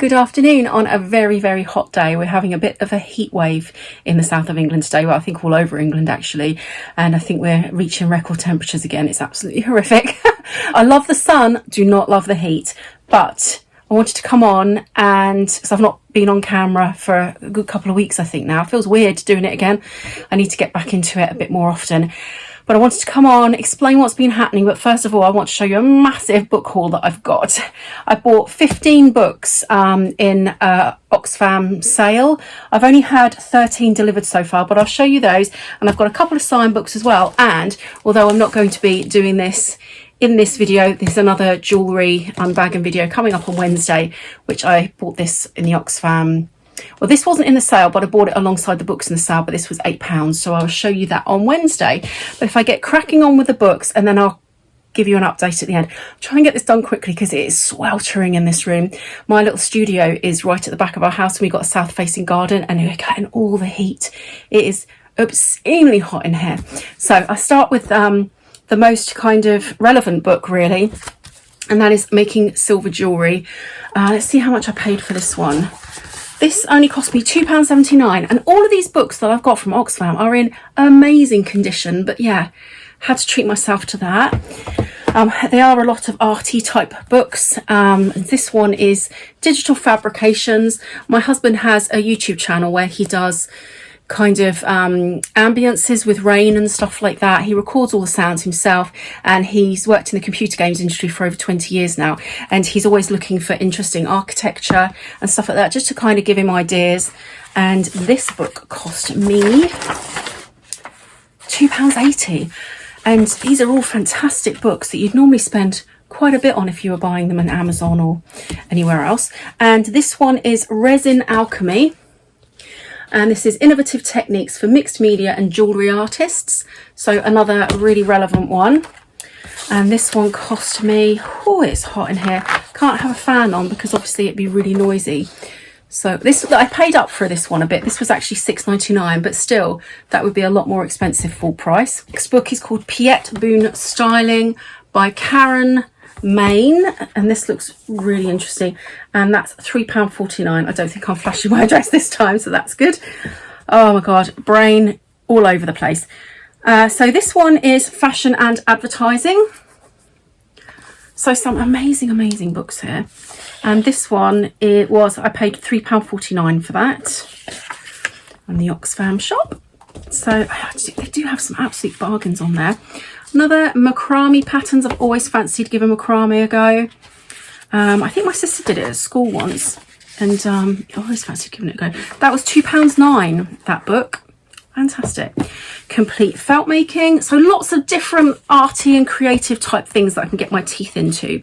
Good afternoon on a very, very hot day. We're having a bit of a heat wave in the south of England today. Well, I think all over England actually. And I think we're reaching record temperatures again. It's absolutely horrific. I love the sun, do not love the heat. But I wanted to come on and, because I've not been on camera for a good couple of weeks, I think now. It feels weird doing it again. I need to get back into it a bit more often. But I wanted to come on, explain what's been happening. But first of all, I want to show you a massive book haul that I've got. I bought 15 books in Oxfam sale. I've only had 13 delivered so far, but I'll show you those. And I've got a couple of signed books as well. And although I'm not going to be doing this in this video, there's another jewellery unbagging video coming up on Wednesday, which I bought this in the Oxfam. Well, this wasn't in the sale, but I bought it alongside the books in the sale, but this was £8, so I'll show you that on Wednesday. But if I get cracking on with the books, and then I'll give you an update at the end. Try and get this done quickly because it is sweltering in this room. My little studio is right at the back of our house, and we've got a south-facing garden, and we're getting all the heat. It is obscenely hot in here. So I start with the most kind of relevant book, really, and that is Making Silver Jewellery. Let's see how much I paid for this one. This only cost me £2.79, and all of these books that I've got from Oxfam are in amazing condition, but yeah, had to treat myself to that. They are a lot of arty type books. This one is digital fabrications. My husband has a YouTube channel where he does kind of ambiances with rain and stuff like that. He records all the sounds himself, and he's worked in the computer games industry for over 20 years now, and he's always looking for interesting architecture and stuff like that, just to kind of give him ideas. And this book cost me £2.80, and these are all fantastic books that you'd normally spend quite a bit on if you were buying them on Amazon or anywhere else. And this one is Resin Alchemy, and this is Innovative Techniques for Mixed Media and Jewellery Artists. So another really relevant one. And this one cost me, oh, it's hot in here. Can't have a fan on because obviously it'd be really noisy. So this, I paid up for this one a bit. This was actually £6.99, but still that would be a lot more expensive full price. Next book is called Piet Boon Styling by Karen Main, and this looks really interesting, and that's £3.49. I don't think I'm flashing my address this time, so that's good. Oh my god, brain all over the place. So this one is Fashion and Advertising. So some amazing books here, and this one, I paid £3.49 for that on the Oxfam shop. So they do have some absolute bargains on there. Another macrame patterns. I've always fancied giving macrame a go. I think my sister did it at school once, and I always fancied giving it a go. That was £2.09, that book. Fantastic. Complete felt making. So lots of different arty and creative type things that I can get my teeth into.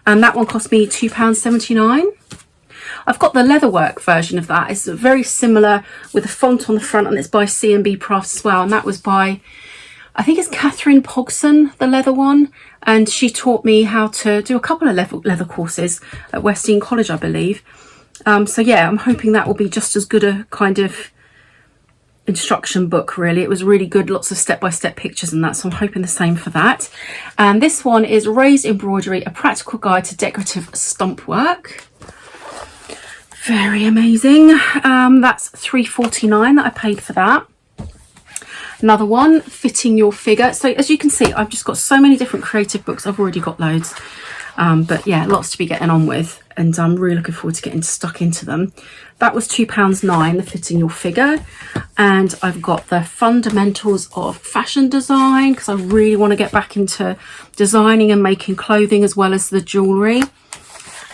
And that one cost me £2.79. I've got the leatherwork version of that. It's very similar with a font on the front, and it's by C&B Crafts as well. And that was by, I think it's Catherine Pogson, the leather one, and she taught me how to do a couple of leather courses at Westdean College, I believe. So yeah, I'm hoping that will be just as good a kind of instruction book, really. It was really good, lots of step-by-step pictures and that, so I'm hoping the same for that. And this one is Raised Embroidery, a practical guide to decorative stump work. Very amazing. That's £3.49 that I paid for that. Another one, Fitting Your Figure. So as you can see, I've just got so many different creative books. I've already got loads, but yeah, lots to be getting on with, and I'm really looking forward to getting stuck into them. That was £2.09, the Fitting Your Figure. And I've got the Fundamentals of Fashion Design, because I really want to get back into designing and making clothing as well as the jewellery.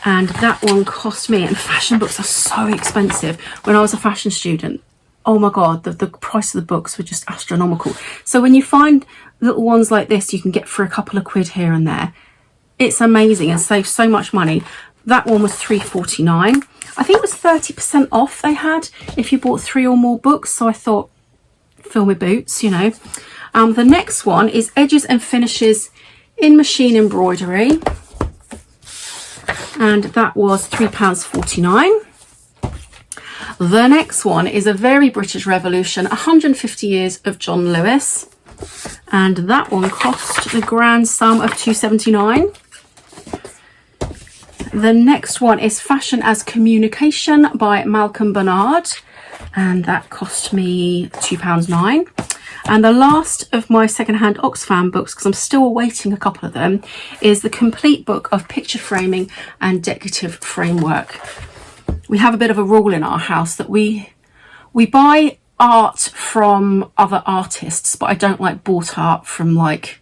And that one cost me, and fashion books are so expensive. When I was a fashion student, oh my god, the price of the books were just astronomical. So when you find little ones like this you can get for a couple of quid here and there, it's amazing and saves so much money. That one was £3.49. I think it was 30% off they had if you bought 3 or more books, so I thought, fill my boots, you know. The next one is Edges and Finishes in Machine Embroidery, and that was £3.49. The next one is A Very British Revolution, 150 Years of John Lewis, and that one cost the grand sum of £2.79. the next one is Fashion as Communication by Malcolm Bernard, and that cost me £2.09. And the last of my secondhand Oxfam books, because I'm still awaiting a couple of them, is the complete book of picture framing and decorative framework. We have a bit of a rule in our house that we buy art from other artists, but I don't like bought art from, like,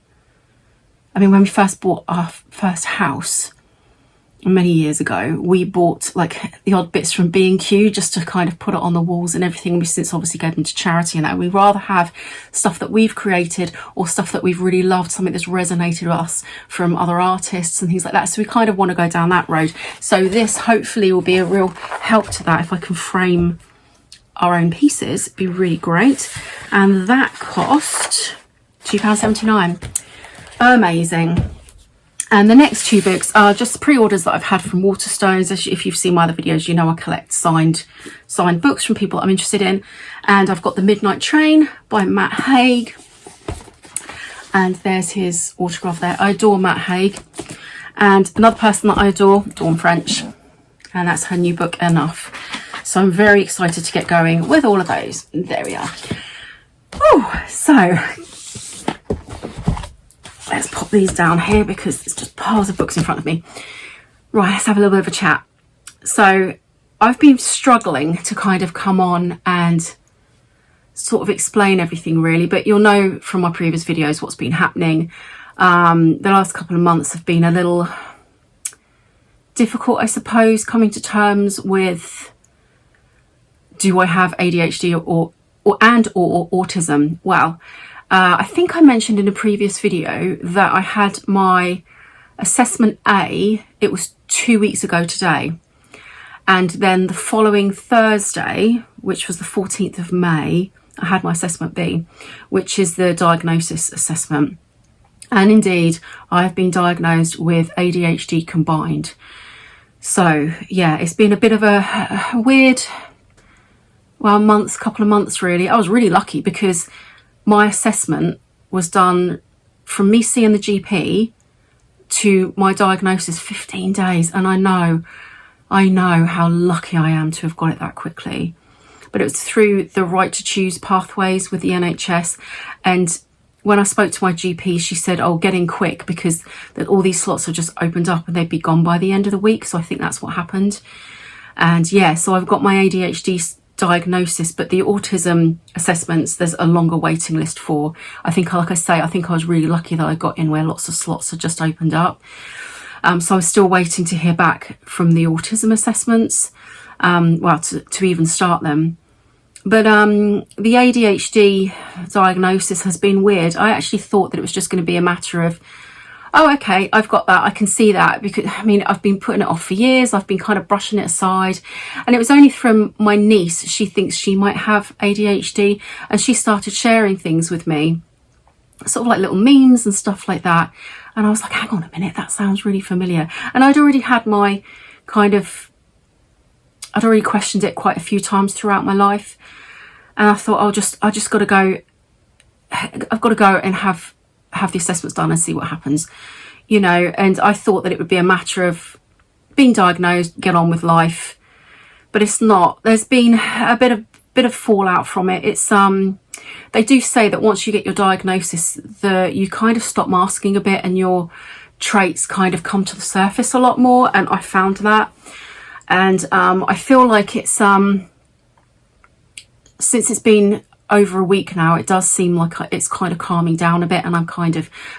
I mean, when we first bought our first house many years ago, we bought like the odd bits from B&Q just to kind of put it on the walls and everything. We since obviously gave them to charity and that. We'd rather have stuff that we've created or stuff that we've really loved, something that's resonated with us from other artists and things like that. So we kind of want to go down that road. So this hopefully will be a real help to that. If I can frame our own pieces, it'd be really great. And that cost £2.79. Amazing. And the next two books are just pre-orders that I've had from Waterstones. If you've seen my other videos, you know I collect signed books from people I'm interested in. And I've got The Midnight Train by Matt Haig. And there's his autograph there. I adore Matt Haig. And another person that I adore, Dawn French. And that's her new book, Enough. So I'm very excited to get going with all of those. There we are. Oh, so let's pop these down here because it's just piles of books in front of me. Right, let's have a little bit of a chat. So I've been struggling to kind of come on and sort of explain everything really, but you'll know from my previous videos what's been happening. The last couple of months have been a little difficult, I suppose, coming to terms with, do I have ADHD or autism? Well, I think I mentioned in a previous video that I had my assessment A, it was 2 weeks ago today. And then the following Thursday, which was the 14th of May, I had my assessment B, which is the diagnosis assessment. And indeed, I have been diagnosed with ADHD combined. So yeah, it's been a bit of a weird, well, couple of months really. I was really lucky because my assessment was done from me seeing the GP to my diagnosis 15 days. And I know how lucky I am to have got it that quickly. But it was through the right to choose pathways with the NHS. And when I spoke to my GP, she said, oh, get in quick because all these slots have just opened up and they'd be gone by the end of the week. So I think that's what happened. And yeah, so I've got my ADHD diagnosis, but the autism assessments there's a longer waiting list for. I think, like I say, I think I was really lucky that I got in where lots of slots had just opened up. So I'm still waiting to hear back from the autism assessments, well, to even start them. But the ADHD diagnosis has been weird. I actually thought that it was just going to be a matter of, oh, okay, I've got that. I can see that because, I mean, I've been putting it off for years. I've been kind of brushing it aside. And it was only from my niece. She thinks she might have ADHD and she started sharing things with me, sort of like little memes and stuff like that. And I was like, hang on a minute, that sounds really familiar. And I'd already had my I'd already questioned it quite a few times throughout my life. And I thought, I just got to go, I've got to go and have the assessments done and see what happens, you know. And I thought that it would be a matter of being diagnosed, get on with life, but it's not. There's been a bit of fallout from it. It's they do say that once you get your diagnosis, you kind of stop masking a bit and your traits kind of come to the surface a lot more. And I found that, and I feel like it's since it's been over a week now, it does seem like it's kind of calming down a bit, and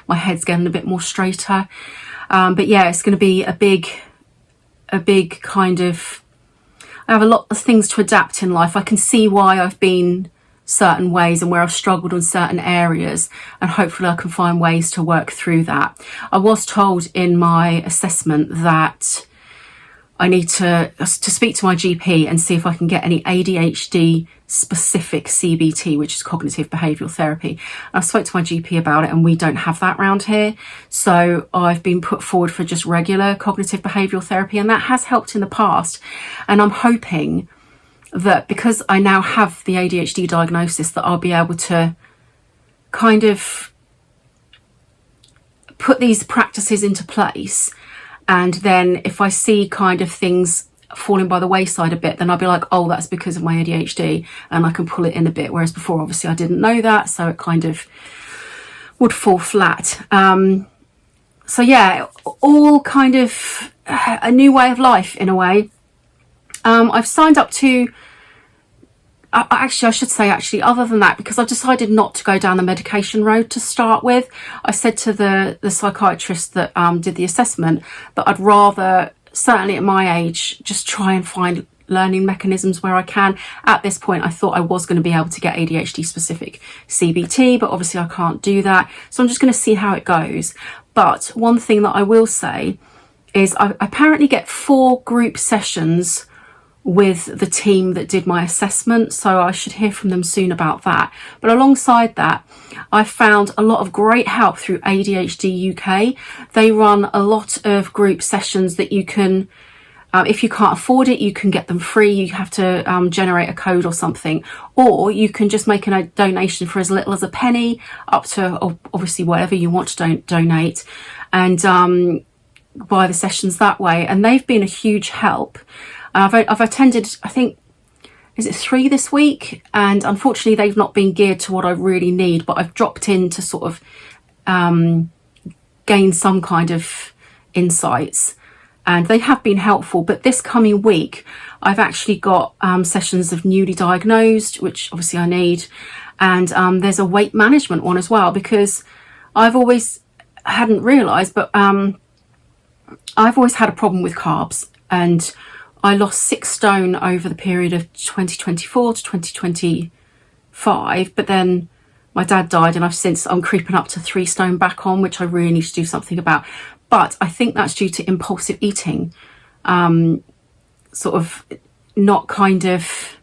my head's getting a bit more straighter. But yeah, it's going to be a big kind of, I have a lot of things to adapt in life. I can see why I've been certain ways and where I've struggled in certain areas, and hopefully I can find ways to work through that. I was told in my assessment that I need to speak to my GP and see if I can get any ADHD specific CBT, which is cognitive behavioural therapy. I spoke to my GP about it and we don't have that around here. So I've been put forward for just regular cognitive behavioural therapy, and that has helped in the past. And I'm hoping that because I now have the ADHD diagnosis, that I'll be able to kind of put these practices into place And then if I see kind of things falling by the wayside a bit, then I'll be like, oh, that's because of my ADHD, and I can pull it in a bit. Whereas before, obviously, I didn't know that, so it kind of would fall flat. So yeah, all kind of a new way of life in a way. I've signed up to, actually, I should say, other than that, because I've decided not to go down the medication road to start with. I said to the psychiatrist that did the assessment that I'd rather, certainly at my age, just try and find learning mechanisms where I can. At this point, I thought I was going to be able to get ADHD specific CBT, but obviously I can't do that. So I'm just going to see how it goes. But one thing that I will say is I apparently get 4 group sessions with the team that did my assessment, so I should hear from them soon about that. But alongside that, I found a lot of great help through ADHD UK. They run a lot of group sessions that you can, if you can't afford it, you can get them free. You have to generate a code or something, or you can just make a donation for as little as a penny, up to obviously whatever you want to donate, and buy the sessions that way. And they've been a huge help. I've attended, I think, is it 3 this week? And unfortunately, they've not been geared to what I really need, but I've dropped in to sort of gain some kind of insights, and they have been helpful. But this coming week, I've actually got sessions of newly diagnosed, which obviously I need. And there's a weight management one as well, because I've always hadn't realised, but I've always had a problem with carbs, and I lost 6 stone over the period of 2024 to 2025, but then my dad died, and I'm creeping up to 3 stone back on, which I really need to do something about. But I think that's due to impulsive eating, sort of not kind of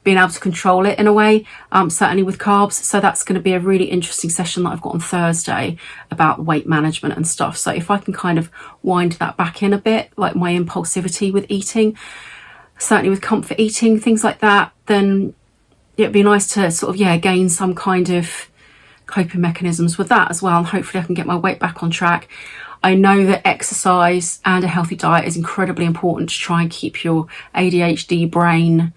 being able to control it in a way, certainly with carbs. So that's going to be a really interesting session that I've got on Thursday about weight management and stuff. So if I can kind of wind that back in a bit, like my impulsivity with eating, certainly with comfort eating, things like that, then it'd be nice to sort of, gain some kind of coping mechanisms with that as well. And hopefully I can get my weight back on track. I know that exercise and a healthy diet is incredibly important to try and keep your ADHD brain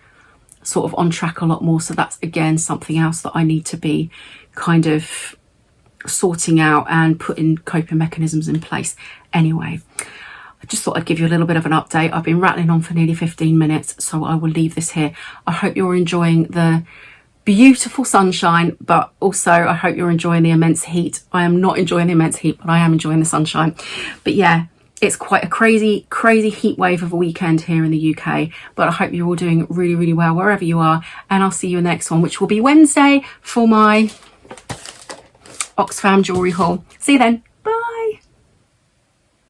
sort of on track a lot more. So that's again something else that I need to be kind of sorting out and putting coping mechanisms in place. Anyway, I just thought I'd give you a little bit of an update. I've been rattling on for nearly 15 minutes, so I will leave this here. I hope you're enjoying the beautiful sunshine, but also I hope you're enjoying the immense heat. I am not enjoying the immense heat, but I am enjoying the sunshine. But yeah, it's quite a crazy heat wave of a weekend here in the UK, but I hope you're all doing really, really well wherever you are. And I'll see you in the next one, which will be Wednesday for my Oxfam jewellery haul. See you then.